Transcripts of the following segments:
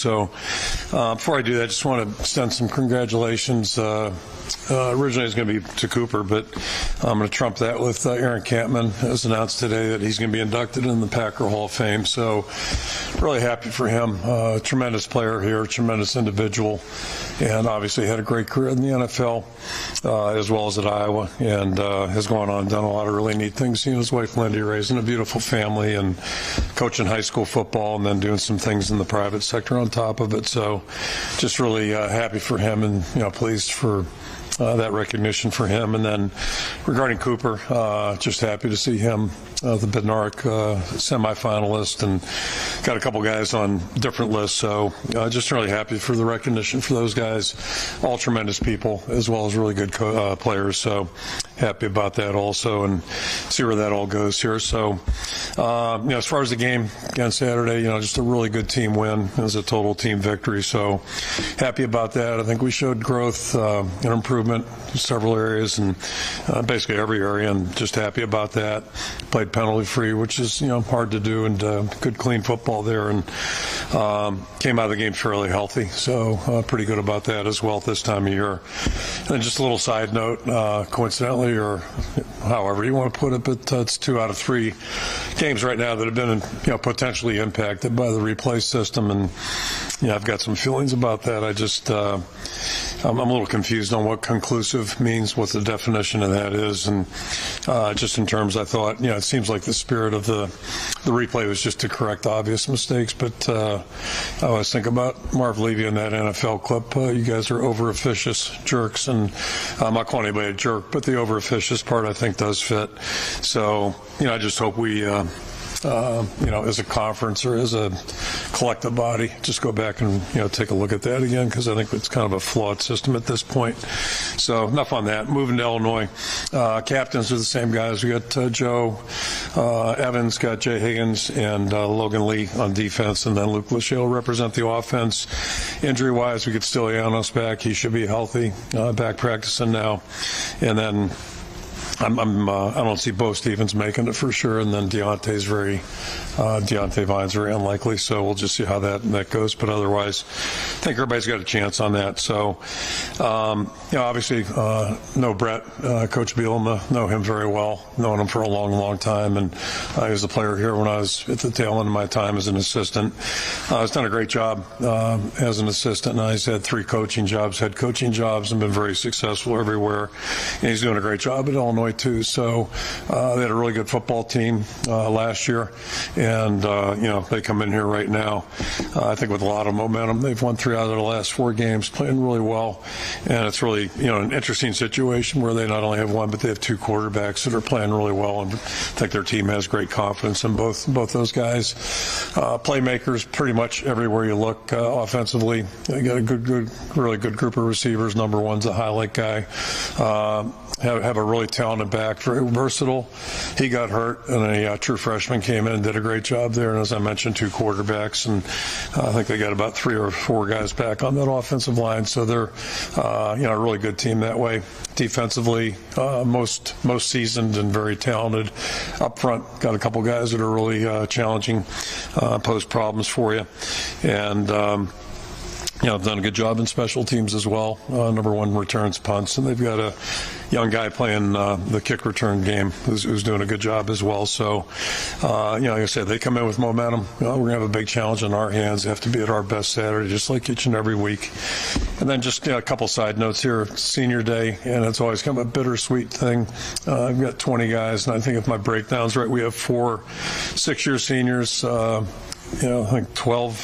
So before I do that, I just want to extend some congratulations. Originally it was going to be to Cooper, but I'm going to trump that with Aaron Campman. It was announced today that he's going to be inducted in the Packer Hall of Fame. So really happy for him. Tremendous player here, tremendous individual, and obviously had a great career in the NFL as well as at Iowa, and has gone on and done a lot of really neat things. He and his wife Lindy raising a beautiful family and coaching high school football and then doing some things in the private sector on top of it. So just really happy for him and pleased for that recognition for him. And then regarding Cooper, just happy to see him, the Bednarik semifinalist, and got a couple guys on different lists. So just really happy for the recognition for those guys. All tremendous people as well as really good players. So happy about that also, and see where that all goes here. So as far as the game against Saturday, just a really good team win. It was a total team victory. So happy about that. I think we showed growth and improvement in several areas, and basically every area, and just happy about that. Played penalty free, which is hard to do, and good clean football there, and came out of the game fairly healthy. So pretty good about that as well at this time of year. And just a little side note, coincidentally, or however you want to put it, but it's 2 out of 3 games right now that have been potentially impacted by the replay system, and I've got some feelings about that. I'm a little confused on what conclusive means, what the definition of that is, and just in terms, I thought, it seems like the spirit of the replay was just to correct obvious mistakes, but I always think about Marv Levy in that NFL clip. You guys are over-officious jerks, and I'm not calling anybody a jerk, but the over-officious part I think does fit. So, I just hope we as a conference or as a collective body, just go back and take a look at that again, because I think it's kind of a flawed system at this point. So enough on that. Moving to Illinois, captains are the same guys. We got Joe Evans, got Jay Higgins, and Logan Lee on defense, and then Luke Lachey will represent the offense. Injury-wise, we get Stylianos back. He should be healthy, back practicing now, and then I don't see Bo Stevens making it for sure, and then Deontay Vine's very unlikely, so we'll just see how that goes. But otherwise, I think everybody's got a chance on that. So, obviously, know Brett, Coach Bielema, know him very well, known him for a long, long time, and he was a player here when I was at the tail end of my time as an assistant. He's done a great job as an assistant, and he's had 3 head coaching jobs, and been very successful everywhere. And he's doing a great job at Illinois too. So they had a really good football team last year, and they come in here right now I think with a lot of momentum. They've won 3 out of their last 4 games, playing really well, and it's really an interesting situation where they not only have one, but they have 2 quarterbacks that are playing really well, and I think their team has great confidence in both those guys. Playmakers pretty much everywhere you look. Offensively, they got a really good group of receivers. Number 1's a highlight guy. Have a really talented back, very versatile. He got hurt, and a true freshman came in and did a great job there. And as I mentioned, 2 quarterbacks, and I think they got about 3 or 4 guys back on that offensive line. So they're a really good team that way. Defensively, most seasoned and very talented. Up front, got a couple guys that are really challenging, pose problems for you, and I've done a good job in special teams as well. Number 1 returns punts, and they've got a young guy playing the kick return game who's doing a good job as well. So, like I said, they come in with momentum. We're going to have a big challenge on our hands. They have to be at our best Saturday, just like each and every week. And then just a couple side notes here. It's senior day, and it's always kind of a bittersweet thing. I've got 20 guys, and I think if my breakdown's right, we have 4 6-year seniors, I think 12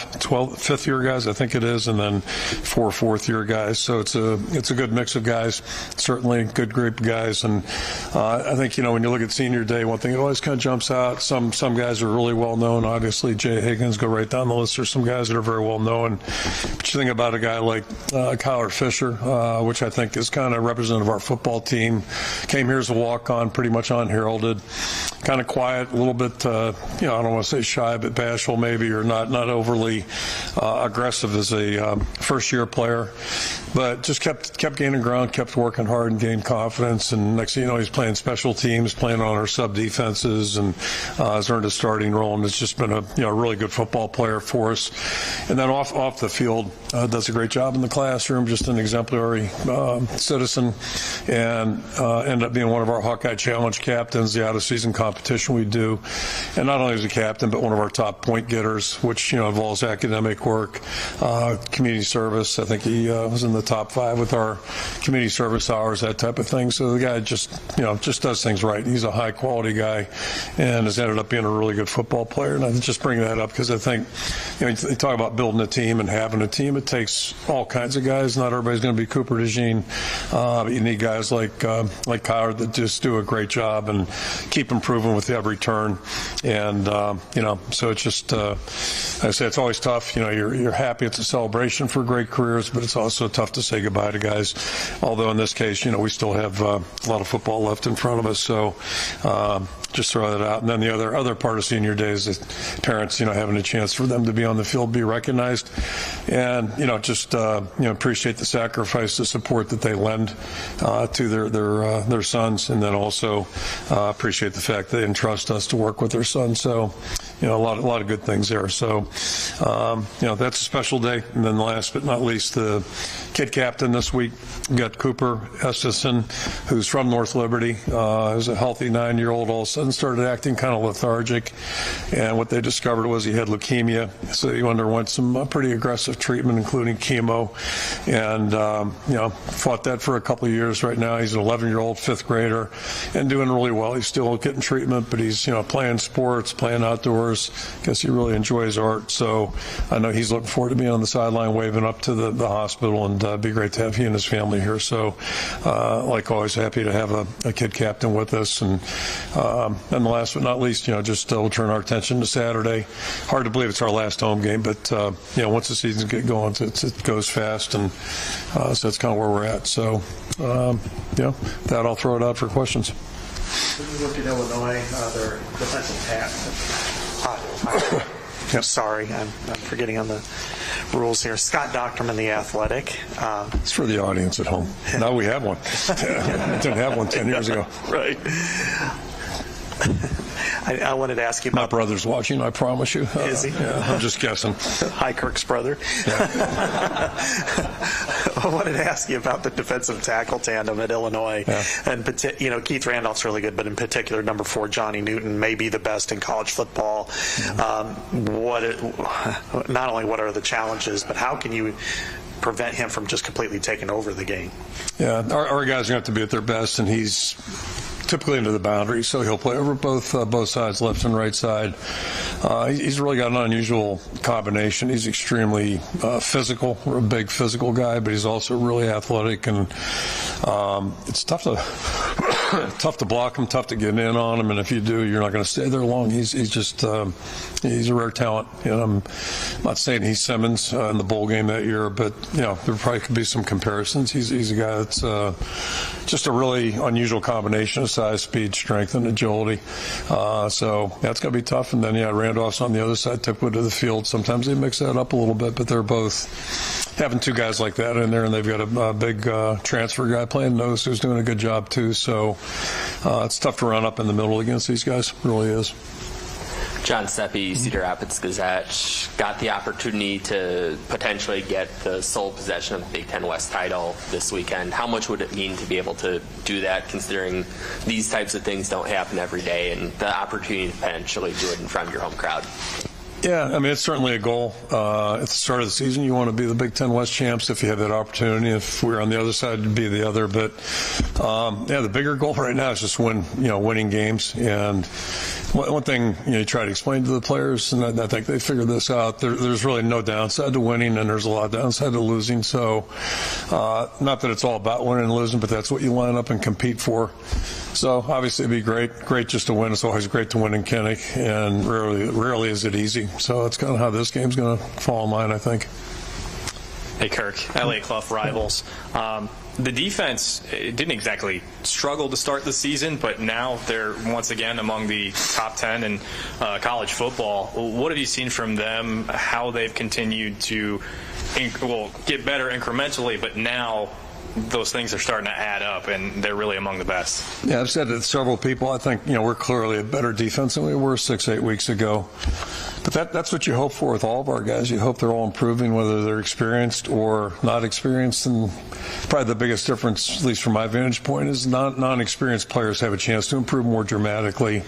fifth-year guys, I think it is, and then 4 fourth-year guys. So it's a good mix of guys, certainly good group of guys. And I think, when you look at senior day, one thing that always kind of jumps out, some guys are really well known. Obviously, Jay Higgins, go right down the list. There's some guys that are very well known. But you think about a guy like Kyler Fisher, which I think is kind of representative of our football team. Came here as a walk-on, pretty much unheralded. Kind of quiet, a little bit, I don't want to say shy, but bashful maybe, or not overly aggressive as a first-year player. but just kept gaining ground, kept working hard and gained confidence. And next thing you know, he's playing special teams, playing on our sub defenses, and has earned a starting role, and has just been a really good football player for us. And then off the field, does a great job in the classroom, just an exemplary citizen, and ended up being one of our Hawkeye Challenge captains, the out-of-season competition we do. And not only is he a captain, but one of our top point getters, which involves academic work, community service. I think he was in the top 5 with our community service hours, that type of thing. So the guy just does things right. He's a high-quality guy and has ended up being a really good football player. And I just bring that up because I think, you talk about building a team and having a team. It takes all kinds of guys. Not everybody's going to be Cooper DeJean, but you need guys like Kyler that just do a great job and keep improving with every turn. And so it's just, I say it's always tough. You're happy it's a celebration for great careers, but it's also tough to say goodbye to guys. Although in this case, we still have a lot of football left in front of us. So just throw that out. And then the other part of senior day is that parents, having a chance for them to be on the field, be recognized, and just appreciate the sacrifice, the support that they lend to their sons, and then also appreciate the fact they entrust us to work with their sons. So a lot of good things there. So that's a special day. And then last but not least, the kid captain this week, we got Cooper Estison, who's from North Liberty. Who's a healthy 9-year-old, all of a sudden started acting kind of lethargic, and what they discovered was he had leukemia. So he underwent some pretty aggressive treatment, including chemo, and fought that for a couple of years. Right now he's an 11-year-old 5th grader and doing really well. He's still getting treatment, but he's playing sports, playing outdoors. I guess he really enjoys art. So I know he's looking forward to being on the sideline waving up to the hospital, and it'd be great to have he and his family here. So like always, happy to have a kid captain with us. And last but not least, we'll turn our attention to Saturday. Hard to believe it's our last home game, but once the season gets going, it goes fast, and so that's kind of where we're at. So that I'll throw it out for questions. When you look at Illinois, their defensive tackle. I'm sorry, I'm forgetting on the rules here. Scott Docterman, the Athletic. It's for the audience at home. Now we have one. Didn't have one 10 years ago. Right. I wanted to ask you about... My brother's watching, I promise you. Is he? Yeah, I'm just guessing. Hi, Kirk's brother. Yeah. I wanted to ask you about the defensive tackle tandem at Illinois. Yeah. And, Keith Randolph's really good, but in particular, number 4, Johnny Newton, may be the best in college football. Mm-hmm. Not only what are the challenges, but how can you prevent him from just completely taking over the game? Yeah, our guys are going to have to be at their best, and he's typically into the boundary, so he'll play over both sides, left and right side. He's really got an unusual combination. He's extremely physical. We're a big physical guy, but he's also really athletic, and it's tough to block him, tough to get in on him, and if you do, you're not going to stay there long. He's just he's a rare talent. I'm not saying he's Simmons in the bowl game that year, but there probably could be some comparisons. He's a guy that's just a really unusual combination of size, speed, strength, and agility. So that's going to be tough. And then, Randolph's on the other side, typically to the field. Sometimes they mix that up a little bit, but they're both having 2 guys like that in there, and they've got a big transfer guy playing nose who's doing a good job too. So it's tough to run up in the middle against these guys. It really is. John Seppi, Cedar Rapids Gazette, got the opportunity to potentially get the sole possession of the Big Ten West title this weekend. How much would it mean to be able to do that, considering these types of things don't happen every day, and the opportunity to potentially do it in front of your home crowd? Yeah, it's certainly a goal. At the start of the season, you want to be the Big Ten West champs if you have that opportunity. If we were on the other side, it'd be the other. But, the bigger goal right now is just winning games. And one thing you try to explain to the players, and I think they figured this out, there's really no downside to winning, and there's a lot of downside to losing. So not that it's all about winning and losing, but that's what you line up and compete for. So obviously it'd be great just to win. It's always great to win in Kinnick, and rarely is it easy. So that's kind of how this game's going to fall in line, I think. Hey, Kirk, LA Clough rivals. The defense didn't exactly struggle to start the season, but now they're once again among the top 10 in college football. What have you seen from them, how they've continued to will get better incrementally, but now those things are starting to add up, and they're really among the best. Yeah, I've said to several people, I think, we're clearly a better defense than we were 6-8 weeks ago. But that's what you hope for with all of our guys. You hope they're all improving, whether they're experienced or not experienced. And probably the biggest difference, at least from my vantage point, is non-experienced players have a chance to improve more dramatically.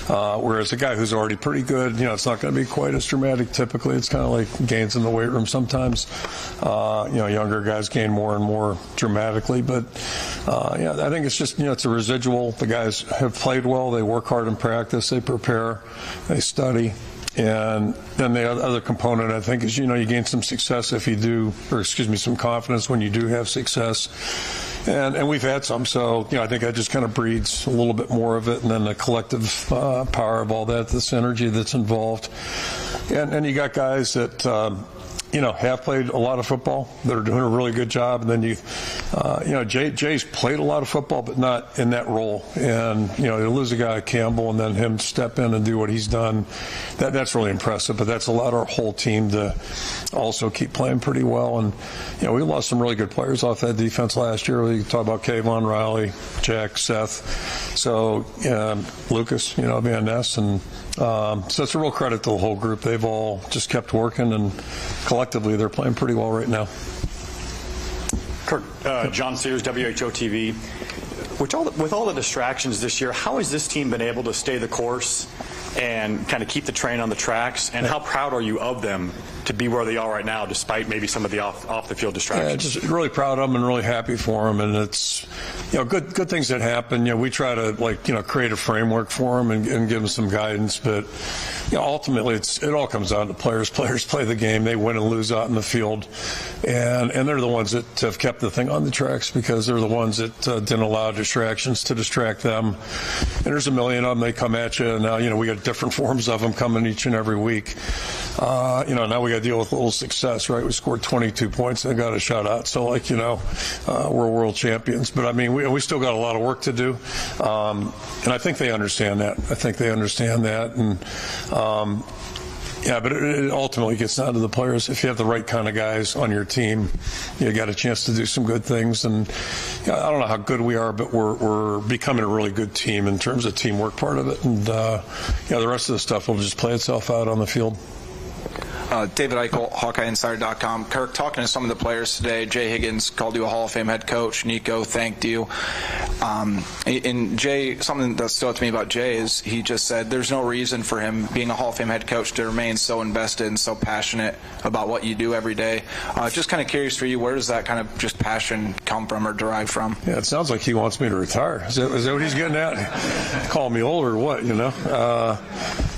Whereas a guy who's already pretty good, it's not going to be quite as dramatic typically. It's kind of like gains in the weight room sometimes. Younger guys gain more and more dramatically. But, I think it's just, it's a residual. The guys have played well. They work hard in practice. They prepare. They study. And then the other component, I think, is, you gain some success if you do, some confidence when you do have success. And we've had some, so, I think that just kind of breeds a little bit more of it, and then the collective power of all that, this energy that's involved. And you got guys that, have played a lot of football that are doing a really good job. And then Jay's played a lot of football, but not in that role. And, to lose a guy like Campbell and then him step in and do what he's done, that's really impressive. But that's allowed our whole team to also keep playing pretty well. And, we lost some really good players off that defense last year. We talk about Kayvon, Riley, Jack, Seth. So, Lucas, Van Ness. And so it's a real credit to the whole group. They've all just kept working, and collectively they're playing pretty well right now. Kirk, John Sears, WHO-TV. With all the distractions this year, how has this team been able to stay the course and kind of keep the train on the tracks? And how proud are you of them to be where they are right now, despite maybe some of the off-the-field distractions? Yeah, just really proud of them and really happy for them. And it's, good things that happen. We try to, create a framework for them and give them some guidance. But, ultimately, it all comes down to players. Players play the game. They win and lose out in the field. And they're the ones that have kept the thing on the tracks, because they're the ones that didn't allow distractions to distract them. And there's a million of them. They come at you. And now, we got different forms of them coming each and every week. Now we got to deal with a little success, right? We scored 22 points and got a shutout. So, we're world champions. But, we still got a lot of work to do. And I think they understand that. And, but it ultimately gets down to the players. If you have the right kind of guys on your team, you got a chance to do some good things. And I don't know how good we are, but we're becoming a really good team in terms of teamwork part of it. And the rest of the stuff will just play itself out on the field. David Eichel, HawkeyeInsider.com. Kirk, talking to some of the players today, Jay Higgins called you a Hall of Fame head coach. Nico thanked you. And Jay, something that stood out to me about Jay is he just said there's no reason for him, being a Hall of Fame head coach, to remain so invested and so passionate about what you do every day. Just kind of curious for you, where does that kind of just passion come from or derive from? Yeah, it sounds like he wants me to retire. Is that what he's getting at? Call me old or what,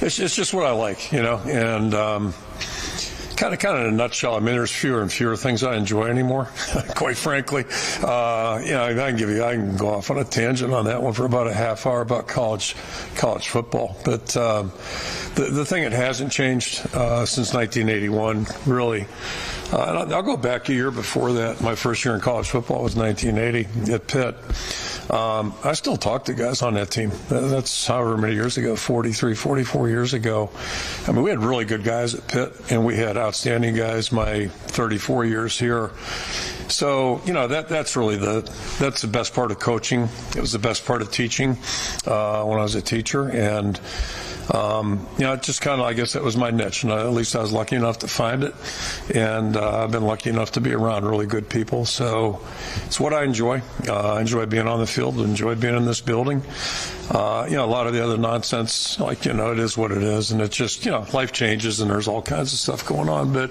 It's just what I like, and kind of in a nutshell, there's fewer and fewer things I enjoy anymore, quite frankly. I can go off on a tangent on that one for about a half hour about college football. But the thing that hasn't changed since 1981, really, and I'll go back a year before that. My first year in college football was 1980 at Pitt. I still talk to guys on that team. That's however many years ago, 43, 44 years ago. We had really good guys at Pitt, and we had outstanding guys my 34 years here. So, that's really that's the best part of coaching. It was the best part of teaching when I was a teacher. And, it just kind of, I guess that was my niche. And at least I was lucky enough to find it. And I've been lucky enough to be around really good people. So it's what I enjoy. I enjoy being on the field. I enjoy being in this building. A lot of the other nonsense, it is what it is. And it's just, life changes and there's all kinds of stuff going on. But,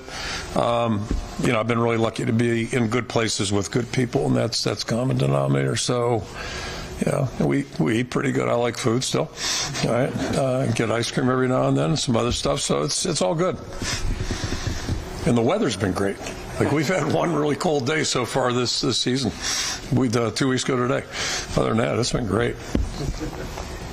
I've been really lucky to be in good places with good people, and that's common denominator. So, we eat pretty good. I like food still. All right, get ice cream every now and then, and some other stuff. So it's all good. And the weather's been great. We've had one really cold day so far this season. 2 weeks ago today. Other than that, it's been great.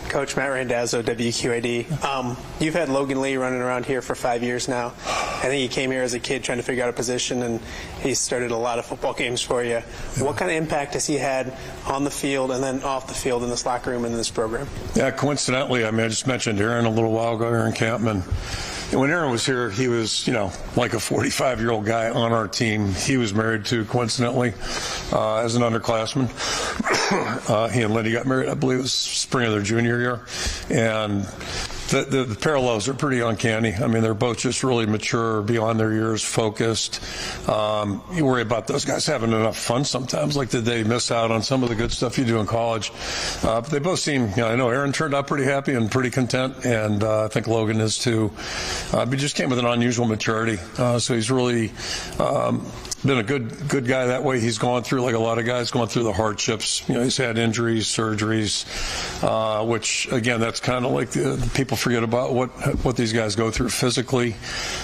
Coach Matt Randazzo, WQAD. You've had Logan Lee running around here for 5 years now. I think he came here as a kid trying to figure out a position, and he started a lot of football games for you. Yeah. What kind of impact has he had on the field and then off the field in this locker room and in this program? Yeah, coincidentally, I just mentioned Aaron a little while ago, Aaron Campman. when Aaron was here, he was, like a 45-year-old guy on our team. He was married to, coincidentally, as an underclassman. He and Lindy got married, I believe it was spring of their junior year. And the parallels are pretty uncanny. I mean, they're both just really mature, beyond their years, focused. You worry about those guys having enough fun sometimes, like did they miss out on some of the good stuff you do in college. But they both seem, I know Aaron turned out pretty happy and pretty content, and I think Logan is too. He just came with an unusual maturity. So he's really been a good guy that way. He's gone through, like a lot of guys, going through the hardships. He's had injuries, surgeries, which, again, that's kind of like the people forget about what these guys go through physically,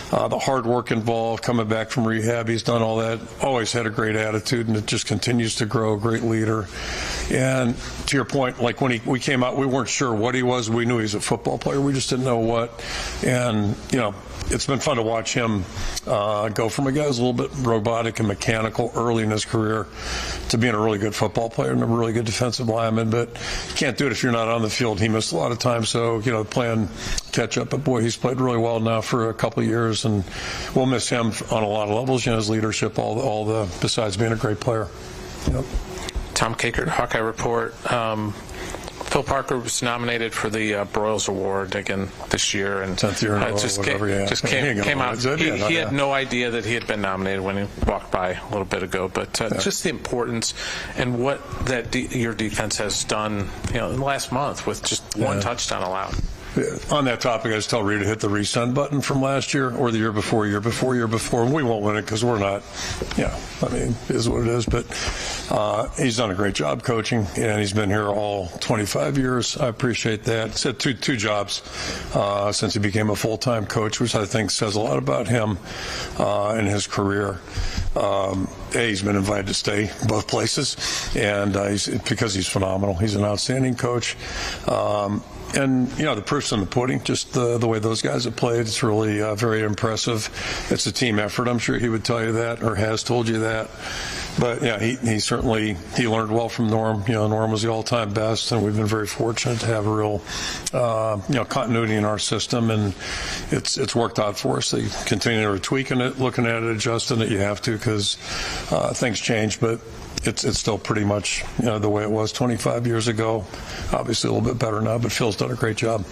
the hard work involved, coming back from rehab. He's done all that, always had a great attitude, and it just continues to grow, great leader. And to your point, like when we came out, we weren't sure what he was. We knew he was a football player. We just didn't know what. And, it's been fun to watch him go from a guy who's a little bit robotic and mechanical early in his career to being a really good football player and a really good defensive lineman. But you can't do it if you're not on the field. He missed a lot of time, so, playing catch up. But, boy, he's played really well now for a couple of years, and we'll miss him on a lot of levels, his leadership, all the besides being a great player. Tom Kakert, Hawkeye Report. Phil Parker was nominated for the Broyles Award again this year, and 10th year in a row, just came out. He had no idea that he had been nominated when he walked by a little bit ago. But just the importance and what your defense has done, in the last month with just one touchdown allowed. On that topic, I just tell Rita to hit the resend button from last year or the year before, and we won't win it because we're not, it is what it is. But he's done a great job coaching, and he's been here all 25 years. I appreciate that. He's had two jobs since he became a full-time coach, which I think says a lot about him and his career. He's been invited to stay both places, and because he's phenomenal. He's an outstanding coach. And, the proof's in the pudding, just the way those guys have played. It's really very impressive. It's a team effort. I'm sure he would tell you that, or has told you that. But, he certainly learned well from Norm. Norm was the all-time best, and we've been very fortunate to have a real, continuity in our system. And it's worked out for us. They continue to tweaking it, looking at it, adjusting it. You have to because things change. But it's still pretty much the way it was 25 years ago. Obviously a little bit better now, but Phil's done a great job.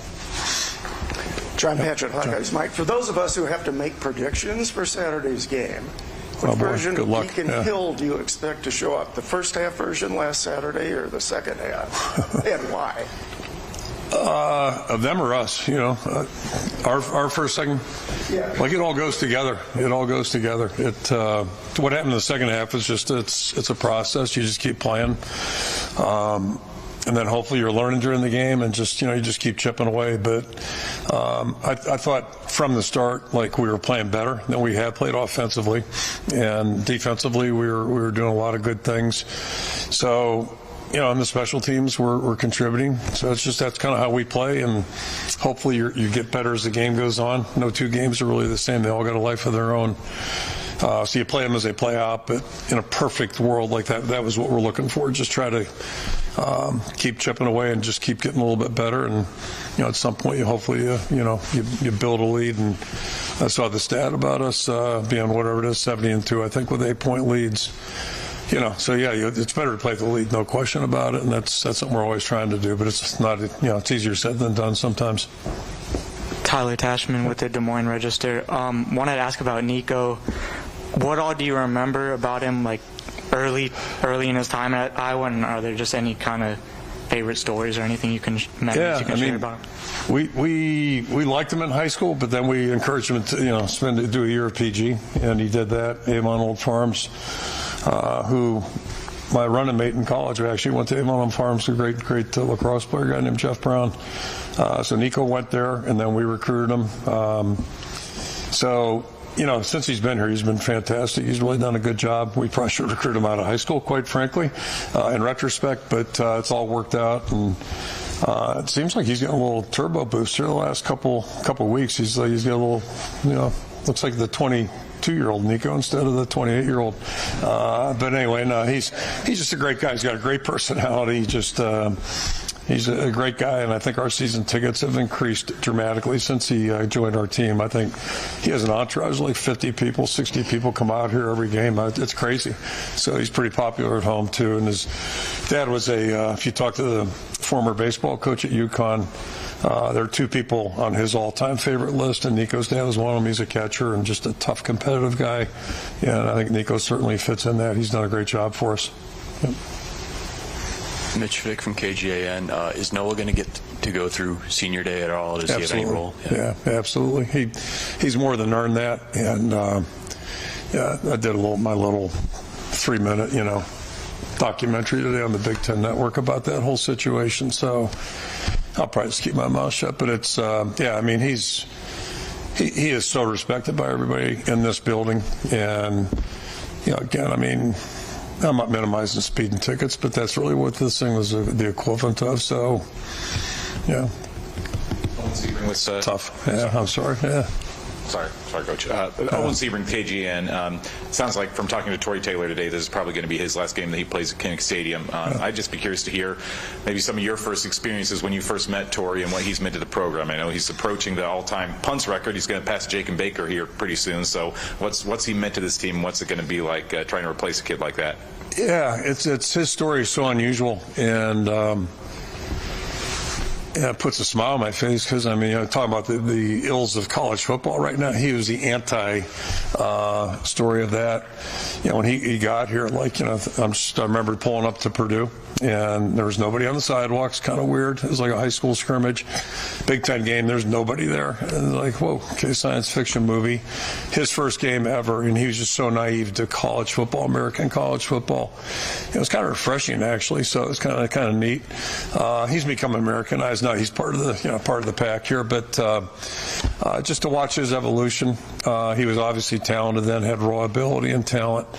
John Patrick, Hawkeyes. Mike, for those of us who have to make predictions for Saturday's game, what version of Deacon Hill do you expect to show up? The first half version last Saturday or the second half? And why? Of them or us, our first, second, like it all goes together. It all goes together. What happened in the second half is just it's a process. You just keep playing, and then hopefully you're learning during the game, and just you just keep chipping away. But I thought from the start, like we were playing better than we had played offensively, and defensively we were doing a lot of good things. So. On the special teams, we're contributing. So that's kind of how we play, and hopefully you get better as the game goes on. No two games are really the same. They all got a life of their own. So you play them as they play out, but in a perfect world like that was what we're looking for. Just try to keep chipping away and just keep getting a little bit better. And, at some point, hopefully, you build a lead. And I saw the stat about us being whatever it is, 70-2, I think, with 8-point leads. So it's better to play the lead, no question about it, and that's something we're always trying to do. But it's not, it's easier said than done sometimes. Tyler Tashman with the Des Moines Register. Wanted to ask about Nico. What all do you remember about him, like early in his time at Iowa? And are there just any kind of favorite stories or anything you can share about him? We liked him in high school, but then we encouraged him to do a year of PG, and he did that. Avon Old Farms. Who my running mate in college who actually went to Avon Old Farms, a great lacrosse player guy named Jeff Brown. So Nico went there, and then we recruited him. Since he's been here, he's been fantastic. He's really done a good job. We probably should recruit him out of high school, quite frankly, in retrospect, but it's all worked out. And it seems like he's getting a little turbo boost here the last couple weeks. He's got a little, looks like the 22-year-old Nico instead of the 28-year-old. But anyway, no, he's just a great guy. He's got a great personality. Just He's a great guy, and I think our season tickets have increased dramatically since he joined our team. I think he has an entourage, like 50 people, 60 people come out here every game. It's crazy. So he's pretty popular at home, too. And his dad was if you talk to the former baseball coach at UConn, there are 2 people on his all-time favorite list, and Nico's dad was one of them. He's a catcher and just a tough, competitive guy. And I think Nico certainly fits in that. He's done a great job for us. Yep. Mitch Vick from KGAN. Is Noah going to get to go through senior day at all? Does he have any role? Yeah, absolutely. He's more than earned that. And, I did my little 3-minute, documentary today on the Big Ten Network about that whole situation. So I'll probably just keep my mouth shut. But it's, he is so respected by everybody in this building. And, again, I'm not minimizing speeding tickets, but that's really what this thing was the equivalent of. So, yeah. Tough. Yeah, I'm sorry. Yeah. Sorry, Coach. Owen Sebring, KGN. Sounds like from talking to Tory Taylor today, this is probably going to be his last game that he plays at Kinnick Stadium. I'd just be curious to hear maybe some of your first experiences when you first met Tory and what he's meant to the program. I know he's approaching the all-time punts record. He's going to pass Jake and Baker here pretty soon. So what's he meant to this team? What's it going to be like trying to replace a kid like that? Yeah, it's his story is so unusual, and it puts a smile on my face because, talking about the ills of college football right now, he was the anti-story of that. When he got here, I remember pulling up to Purdue, and there was nobody on the sidewalks, kind of weird. It was like a high school scrimmage. Big Ten game, there's nobody there. And like, whoa, okay, science fiction movie. His first game ever, and he was just so naive to college football, American college football. It was kind of refreshing, actually, so it was kind of neat. He's become Americanized now. He's part of the pack here, but just to watch his evolution, he was obviously talented then, had raw ability and talent.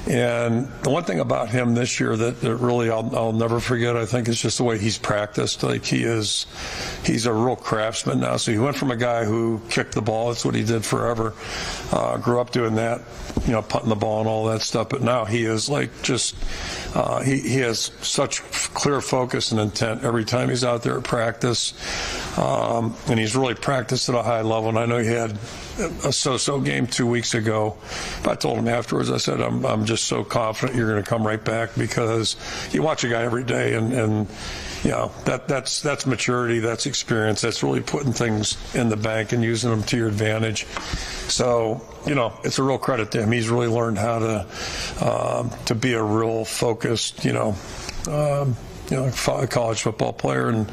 And the one thing about him this year that really I'll never forget, I think, is just the way he's practiced. Like he's a real craftsman now. So he went from a guy who kicked the ball, that's what he did forever, grew up doing that, putting the ball and all that stuff. But now he is like just he has such clear focus and intent every time he's out there at practice, and he's really practiced at a high level. And I know he had a so-so game 2 weeks ago. But I told him afterwards, I said, I'm just so confident you're going to come right back, because you watch a guy every day, and that's maturity, that's experience, that's really putting things in the bank and using them to your advantage. So, it's a real credit to him. He's really learned how to be a real focused, college football player, and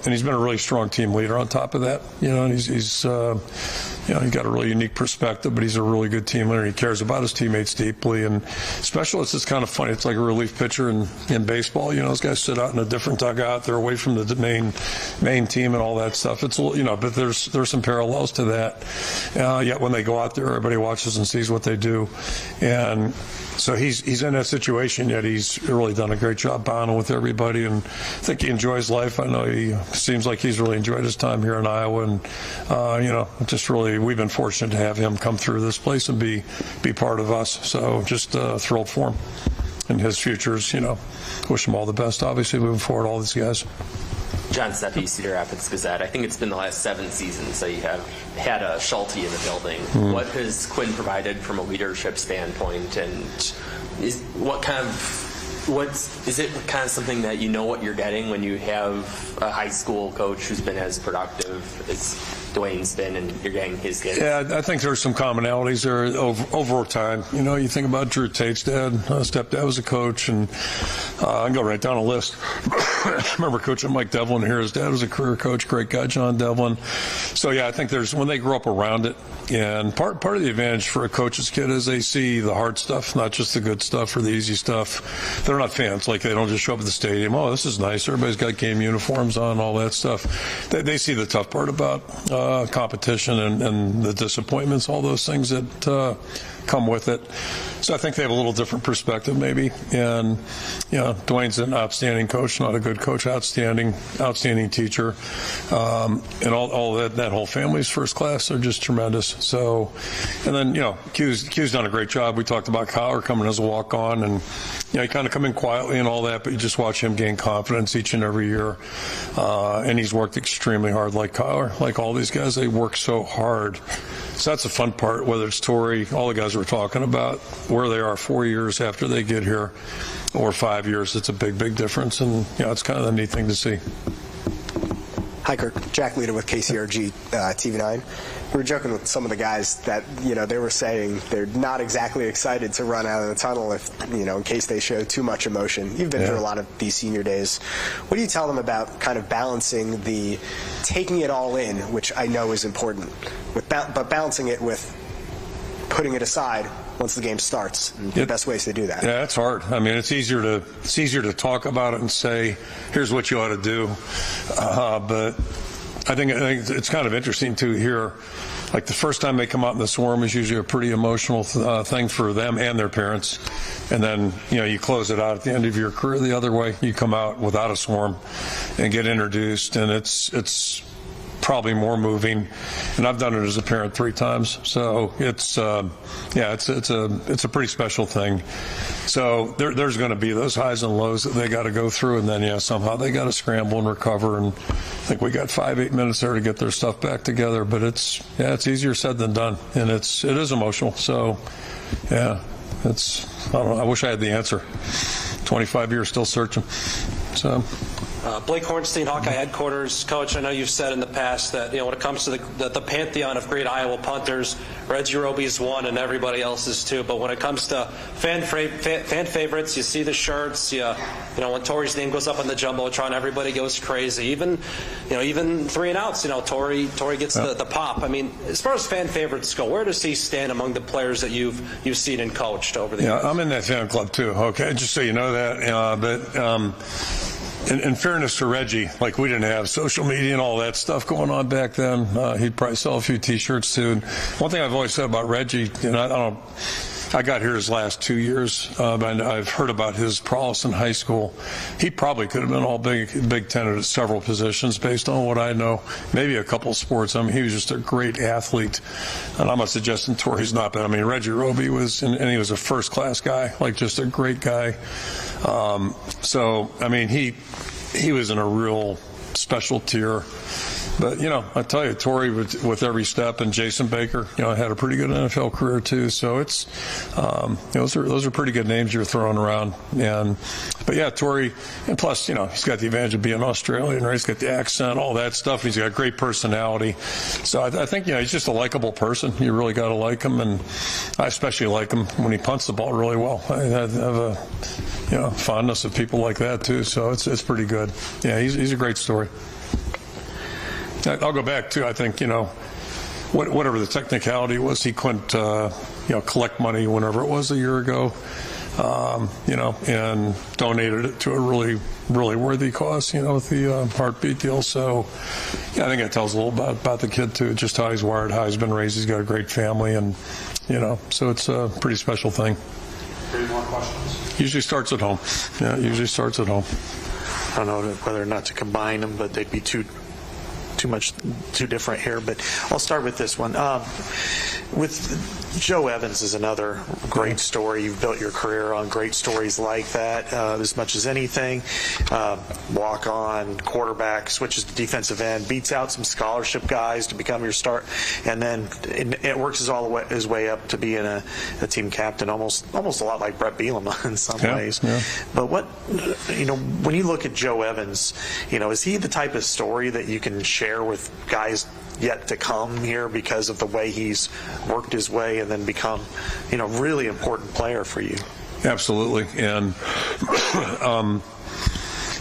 he's been a really strong team leader on top of that. And he's got a really unique perspective, but he's a really good team leader. He cares about his teammates deeply, and specialists is kind of funny. It's like a relief pitcher in baseball. Those guys sit out in a different dugout. They're away from the main team and all that stuff. It's but there's some parallels to that. Yet when they go out there, everybody watches and sees what they do, and so he's in that situation, yet he's really done a great job bonding with everybody, and I think he enjoys life. I know he seems like he's really enjoyed his time here in Iowa, and just really, we've been fortunate to have him come through this place and be part of us. So just thrilled for him and his futures. Wish him all the best. Obviously, moving forward, all these guys. John Seppi, Cedar Rapids Gazette. I think it's been the last 7 seasons that you have had a Schulte in the building. What has Quinn provided from a leadership standpoint, and is it kind of something that what you're getting when you have a high school coach who's been as productive as Dwayne's been, and you're getting his kids? Yeah, I think there's some commonalities there over time. You think about Drew Tate's dad. Stepdad was a coach, and I can go right down a list. I remember coaching Mike Devlin here. His dad was a career coach, great guy, John Devlin. So, yeah, I think there's, when they grow up around it, and part of the advantage for a coach's kid is they see the hard stuff, not just the good stuff or the easy stuff. They're not fans. Like, they don't just show up at the stadium, oh, this is nice, everybody's got game uniforms on, all that stuff. They see the tough part about competition and the disappointments, all those things that come with it. So I think they have a little different perspective maybe. And, Dwayne's an outstanding coach, not a good coach, outstanding teacher. And all that whole family's first class. They're just tremendous. So, and then, Q's done a great job. We talked about Kyler coming as a walk-on, and, he kind of come in quietly and all that, but you just watch him gain confidence each and every year. And he's worked extremely hard like Kyler, like all these guys. They work so hard. So that's the fun part, whether it's Tory, all the guys we're talking about, where they are 4 years after they get here or 5 years. It's a big, big difference. And, it's kind of a neat thing to see. Hi, Kirk. Jack Leda with KCRG TV9. We were joking with some of the guys that, they were saying they're not exactly excited to run out of the tunnel if, in case they show too much emotion. You've been through a lot of these senior days. What do you tell them about kind of balancing the taking it all in, which I know is important, but balancing it with putting it aside once the game starts, and the best ways to do that? Yeah, it's hard. I mean, it's easier to talk about it and say, here's what you ought to do. But I think it's kind of interesting to hear, like the first time they come out in the swarm is usually a pretty emotional thing for them and their parents. And then, you close it out at the end of your career the other way. You come out without a swarm and get introduced, and it's probably more moving. And I've done it as a parent 3 times. So it's a pretty special thing. So there's going to be those highs and lows that they got to go through, and then somehow they got to scramble and recover. And I think we got 5-8 minutes there to get their stuff back together. But it's easier said than done, and it is emotional. So I don't know. I wish I had the answer. 25 years still searching. So. Blake Hornstein, Hawkeye headquarters. Coach, I know you've said in the past that, when it comes to the pantheon of great Iowa punters, Reggie Roby's one and everybody else is too. But when it comes to fan favorites, you see the shirts. When Tory's name goes up on the Jumbotron, everybody goes crazy. Even 3 and outs, Tory gets the pop. I mean, as far as fan favorites go, where does he stand among the players that you've seen and coached over the years? I'm in that fan club too, okay, just so you know that. In fairness to Reggie, like we didn't have social media and all that stuff going on back then. He'd probably sell a few T-shirts too. And one thing I've always said about Reggie, I got here his last 2 years, but I've heard about his prowess in high school. He probably could have been all Big Ten at several positions based on what I know, maybe a couple sports. I mean, he was just a great athlete, and I'm not suggesting Tory's not, but I mean, Reggie Roby was, and he was a first-class guy, like just a great guy. So, I mean, he was in a real special tier. But, I tell you, Tory with every step, and Jason Baker, had a pretty good NFL career too. So it's, those are pretty good names you're throwing around. But yeah, Tory, and plus, he's got the advantage of being Australian, right? He's got the accent, all that stuff. He's got great personality. So I think, he's just a likable person. You really got to like him, and I especially like him when he punts the ball really well. I have a, fondness of people like that too. So it's pretty good. Yeah, he's a great story. I'll go back to, I think, whatever the technicality was, he couldn't, collect money whenever it was a year ago, and donated it to a really, really worthy cause, with the heartbeat deal. So, I think that tells a little about the kid too, just how he's wired, how he's been raised. He's got a great family, and, so it's a pretty special thing. Any more questions? Usually starts at home. Yeah, it usually starts at home. I don't know whether or not to combine them, but they'd be too different here, but I'll start with this one. With Joe Evans is another great story. You've built your career on great stories like that, as much as anything. Walk on, quarterback, switches to defensive end, beats out some scholarship guys to become your start, and then it works his way up to being a team captain, almost a lot like Brett Bielema in some ways. Yeah. But when you look at Joe Evans, is he the type of story that you can share with guys yet to come here because of the way he's worked his way and then become, really important player for you? Absolutely. And I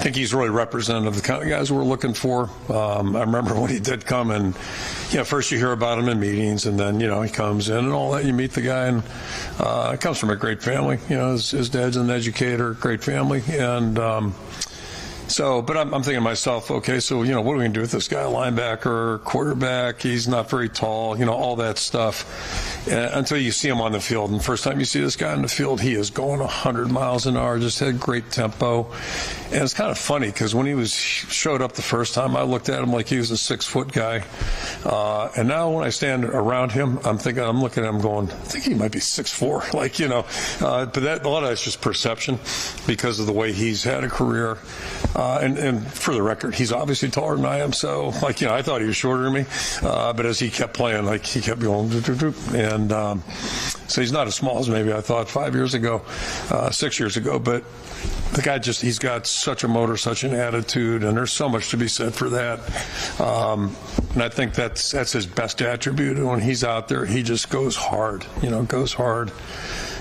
think he's really representative of the kind of guys we're looking for. I remember when he did come, and first you hear about him in meetings, and then he comes in and all that. You meet the guy, and it comes from a great family. His dad's an educator, great family, and but I'm thinking to myself, okay, so what are we going to do with this guy? Linebacker, quarterback, he's not very tall, all that stuff. until you see him on the field. And the first time you see this guy on the field, he is going 100 miles an hour, just had great tempo. And it's kind of funny because when he showed up the first time, I looked at him like he was a 6-foot guy. And now when I stand around him, I'm looking at him going, I think he might be 6'4", but a lot of that's just perception because of the way he's had a career. And for the record, he's obviously taller than I am. So, I thought he was shorter than me. But as he kept playing, he kept going. And so he's not as small as maybe I thought 6 years ago. But the guy he's got such a motor, such an attitude, and there's so much to be said for that. And I think that's his best attribute. And when he's out there, he just goes hard, goes hard.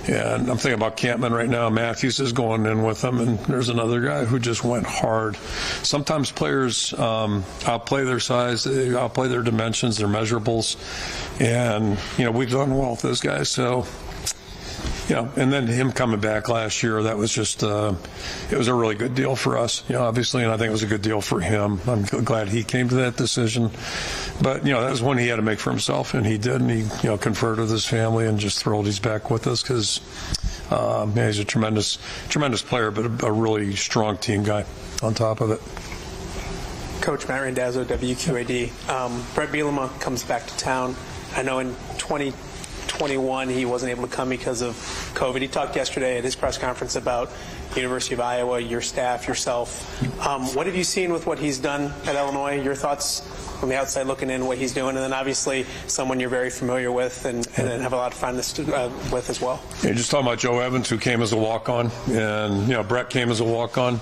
And I'm thinking about Campman right now. Matthews is going in with him, and there's another guy who just went hard. Sometimes players outplay their size, they outplay their dimensions, their measurables, and we've done well with those guys. So, and then him coming back last year, that was just it was a really good deal for us, obviously, and I think it was a good deal for him. I'm glad he came to that decision. But, that was one he had to make for himself, and he did, and he, conferred with his family and just thrilled he's back with us because he's a tremendous player, but a really strong team guy on top of it. Coach Matt Randazzo, WQAD. Brett Bielema comes back to town. I know in 2021 he wasn't able to come because of COVID. He talked yesterday at his press conference about University of Iowa, your staff, yourself. What have you seen with what he's done at Illinois? Your thoughts from the outside looking in, what he's doing, and then obviously someone you're very familiar with and have a lot of fondness with as well. You're just talking about Joe Evans, who came as a walk-on, and Brett came as a walk-on,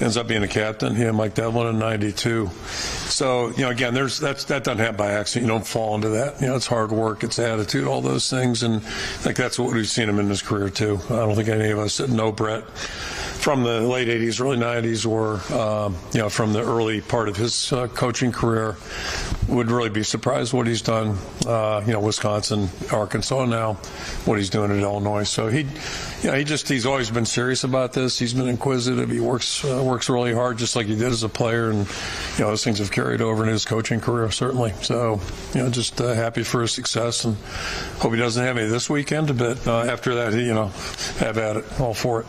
ends up being a captain. He and Mike Devlin in '92. So again, that doesn't happen by accident. You don't fall into that. It's hard work, it's attitude, all those things, and I think that's what we've seen him in his career too. I don't think any of us that know Brett from the late 80s, early 90s, or from the early part of his coaching career would really be surprised what he's done. Wisconsin, Arkansas now, what he's doing at Illinois. So he's always been serious about this. He's been inquisitive. He works really hard, just like he did as a player, and those things have carried over in his coaching career certainly. So just happy for his success, and hope he doesn't have any this weekend. But after that, have at it, all for it.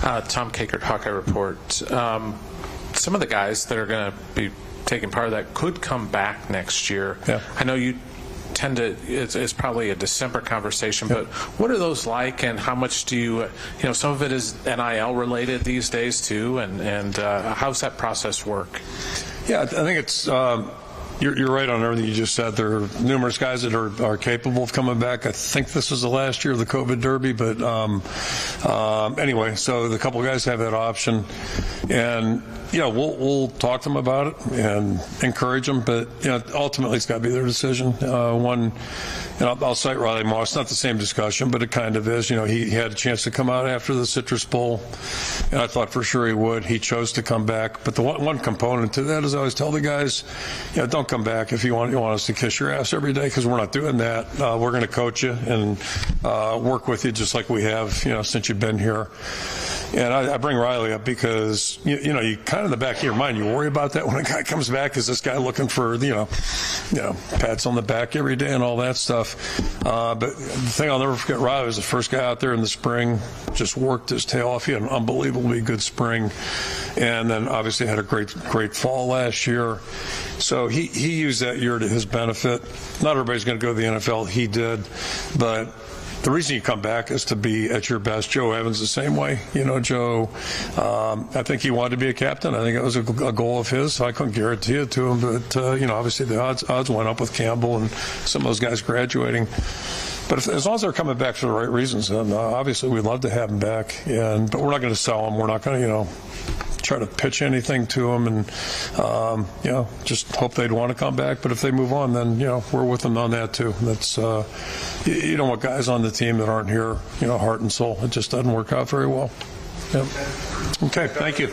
Tom Kakert, Hawkeye Report. Some of the guys that are going to be taking part of that could come back next year. Yeah. I know you tend to, it's probably a December conversation, but what are those like, and how much do you, some of it is NIL related these days too, and how's that process work? Yeah, I think it's, You're right on everything you just said. There are numerous guys that are capable of coming back. I think this is the last year of the COVID Derby, but anyway, so the couple of guys have that option, and we'll talk to them about it and encourage them. But ultimately, it's got to be their decision. I'll cite Riley Moss. It's not the same discussion, but it kind of is. He had a chance to come out after the Citrus Bowl, and I thought for sure he would. He chose to come back. But the one component to that is I always tell the guys, don't come back if you want us to kiss your ass every day, because we're not doing that. We're going to coach you and work with you just like we have, since you've been here. And I bring Riley up because, you kind of in the back of your mind, you worry about that when a guy comes back. Is this guy looking for, pats on the back every day and all that stuff? But the thing I'll never forget, Riley was the first guy out there in the spring, just worked his tail off. He had an unbelievably good spring, and then obviously had a great fall last year. So he used that year to his benefit. Not everybody's going to go to the NFL. He did, but the reason you come back is to be at your best. Joe Evans the same way. Joe, I think he wanted to be a captain. I think it was a goal of his. I couldn't guarantee it to him, but obviously the odds went up with Campbell and some of those guys graduating. But as long as they're coming back for the right reasons, then obviously we'd love to have them back. But we're not going to sell them. We're not going to, try to pitch anything to them, and just hope they'd want to come back. But if they move on, then we're with them on that too. That's you don't want guys on the team that aren't here, heart and soul. It just doesn't work out very well. Yep. Okay, thank you.